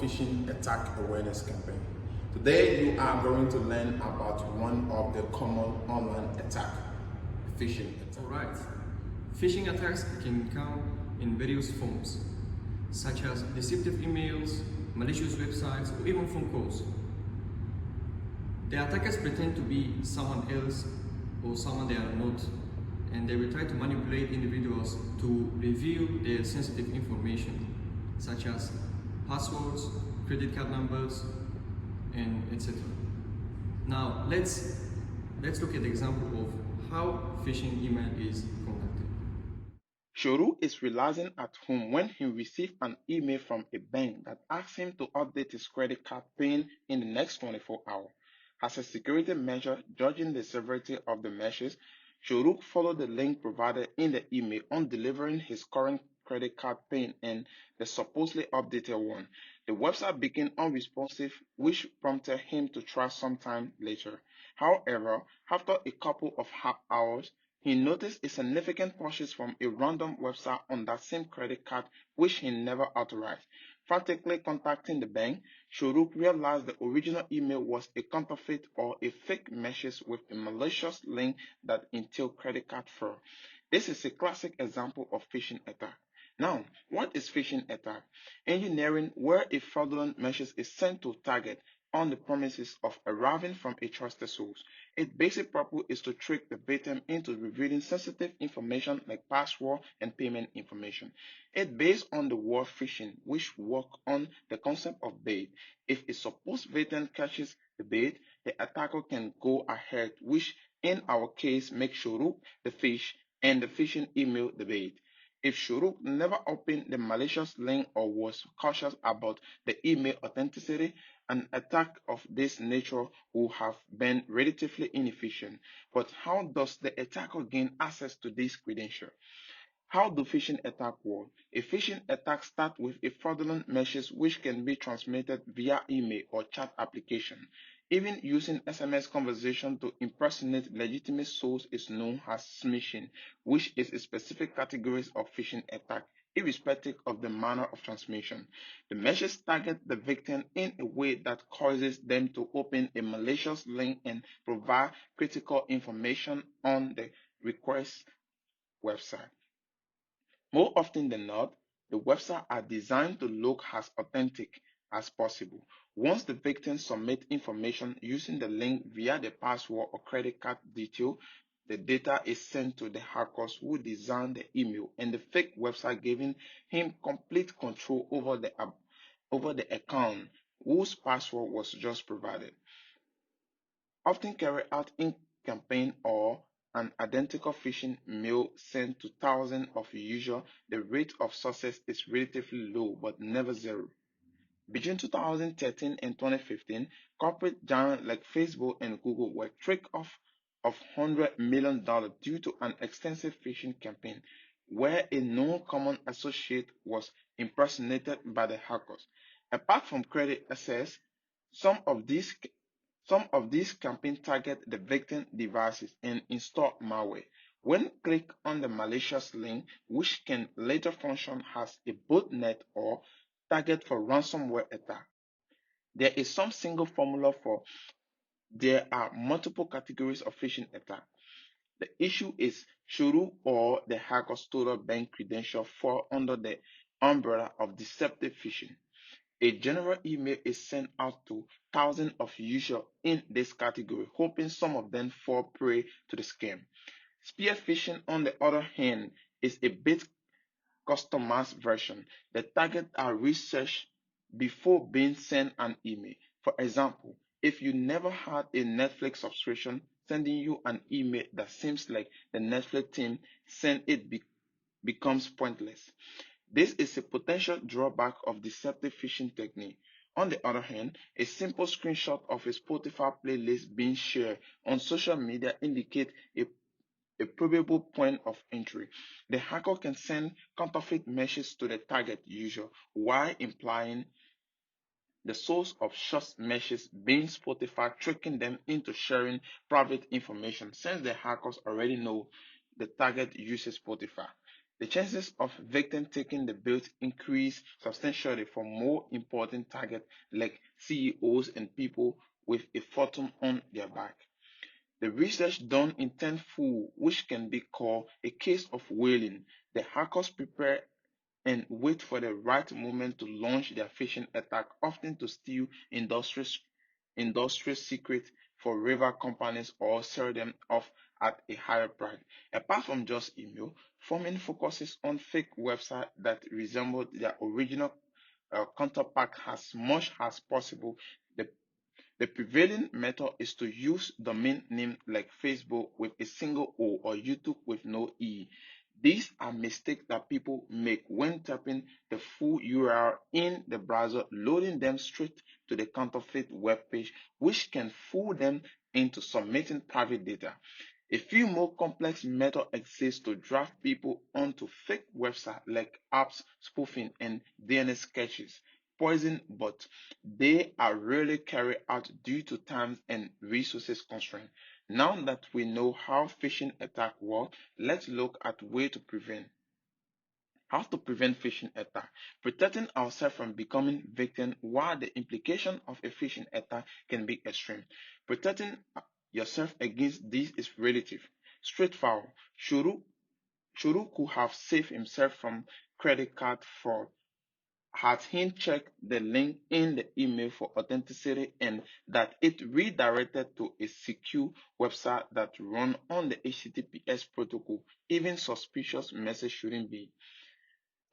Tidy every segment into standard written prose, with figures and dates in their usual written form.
phishing attack awareness campaign. Today you are going to learn about one of the common online attack, phishing attack. Alright, phishing attacks can come in various forms, such as deceptive emails, malicious websites, or even phone calls. The attackers pretend to be someone else or someone they are not, and they will try to manipulate individuals to reveal their sensitive information, such as passwords, credit card numbers, and etc. Now let's look at the example of how phishing email is conducted. Shuru is relaxing at home when he received an email from a bank that asked him to update his credit card PIN in the next 24 hours. As a security measure, judging the severity of the message, Shuru followed the link provided in the email on delivering his current credit card PIN and the supposedly updated one. The website became unresponsive, which prompted him to try sometime later. However, after a couple of hours, he noticed a significant purchase from a random website on that same credit card, which he never authorized. Frantically contacting the bank, Shuruk realized the original email was a counterfeit or a fake message with a malicious link that entailed credit card fraud. This is a classic example of phishing attack. Now, what is phishing attack? Engineering where a fraudulent message is sent to target on the promises of arriving from a trusted source. Its basic purpose is to trick the victim into revealing sensitive information like password and payment information. It's based on the word phishing, which works on the concept of bait. If a supposed victim catches the bait, the attacker can go ahead, which in our case makes Shuruk the fish and the phishing email the bait. If Shuruk never opened the malicious link or was cautious about the email authenticity, an attack of this nature would have been relatively inefficient. But how does the attacker gain access to this credential? How do phishing attacks work? A phishing attack starts with a fraudulent message which can be transmitted via email or chat application. Even using SMS conversation to impersonate legitimate source is known as smishing, which is a specific category of phishing attack, irrespective of the manner of transmission. The message targets the victim in a way that causes them to open a malicious link and provide critical information on the request website. More often than not, the websites are designed to look as authentic as possible. Once the victim submits information using the link via the password or credit card detail, the data is sent to the hackers who designed the email and the fake website, giving him complete control over the account whose password was just provided. Often carried out in campaign or an identical phishing mail sent to thousands of users, the rate of success is relatively low but never zero. Between 2013 and 2015, corporate giants like Facebook and Google were tricked off of $100 million due to an extensive phishing campaign where a known common associate was impersonated by the hackers. Apart from credit access, some of these campaigns target the victim devices and install malware. When click on the malicious link, which can later function as a botnet or target for ransomware attack, there is some single formula for there are multiple categories of phishing attack. The issue is Shuru or the hacker's total bank credential fall under the umbrella of deceptive phishing. A general email is sent out to thousands of users in this category, hoping some of them fall prey to the scam. Spear phishing, on the other hand, is a bit customized version. The targets are researched before being sent an email. For example, if you never had a Netflix subscription, sending you an email that seems like the Netflix team sent it becomes pointless. This is a potential drawback of deceptive phishing technique. On the other hand, a simple screenshot of a Spotify playlist being shared on social media indicates a probable point of entry. The hacker can send counterfeit messages to the target user while implying the source of such messages being Spotify, tricking them into sharing private information since the hackers already know the target uses Spotify. The chances of victim taking the bait increase substantially for more important targets like CEOs and people with a fortune on their back. The research done in tenfold, which can be called a case of whaling, the hackers prepare and wait for the right moment to launch their phishing attack, often to steal industry secrets for rival companies or sell them off at a higher price. Apart from just email, forming focuses on fake websites that resemble their original counterpart as much as possible. The the prevailing method is to use domain name like Facebook with a single O or YouTube with no E. These are mistakes that people make when typing the full URL in the browser, loading them straight to the counterfeit web page, which can fool them into submitting private data. A few more complex methods exist to draft people onto fake websites like apps spoofing and DNS sketches. Poison, but they are rarely carried out due to time and resources constraints. Now that we know how phishing attacks work, let's look at ways to prevent. How to prevent phishing attack. Protecting ourselves from becoming victim. While the implication of a phishing attack can be extreme, protecting yourself against this is relative. Straightforward. Shuru could have saved himself from credit card fraud had he checked the link in the email for authenticity and that it redirected to a secure website that run on the HTTPS protocol. Even suspicious message shouldn't be.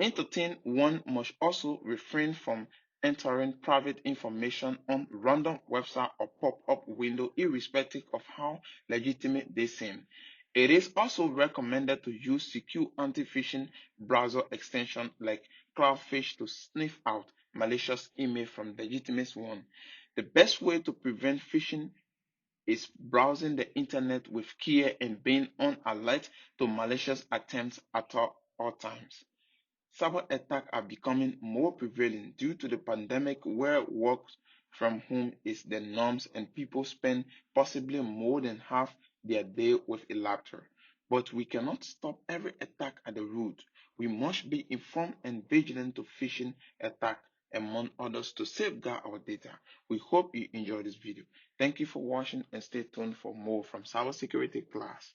Entertain one must also refrain from entering private information on random website or pop-up window irrespective of how legitimate they seem. It is also recommended to use secure anti-phishing browser extension like Cloudfish to sniff out malicious email from legitimate one. The best way to prevent phishing is browsing the internet with care and being on alert to malicious attempts at all times. Cyber attacks are becoming more prevalent due to the pandemic where work from home is the norms and people spend possibly more than half their day with a laptop. But we cannot stop every attack at the root. We must be informed and vigilant to phishing attack among others to safeguard our data. We hope you enjoyed this video. Thank you for watching and stay tuned for more from cybersecurity class.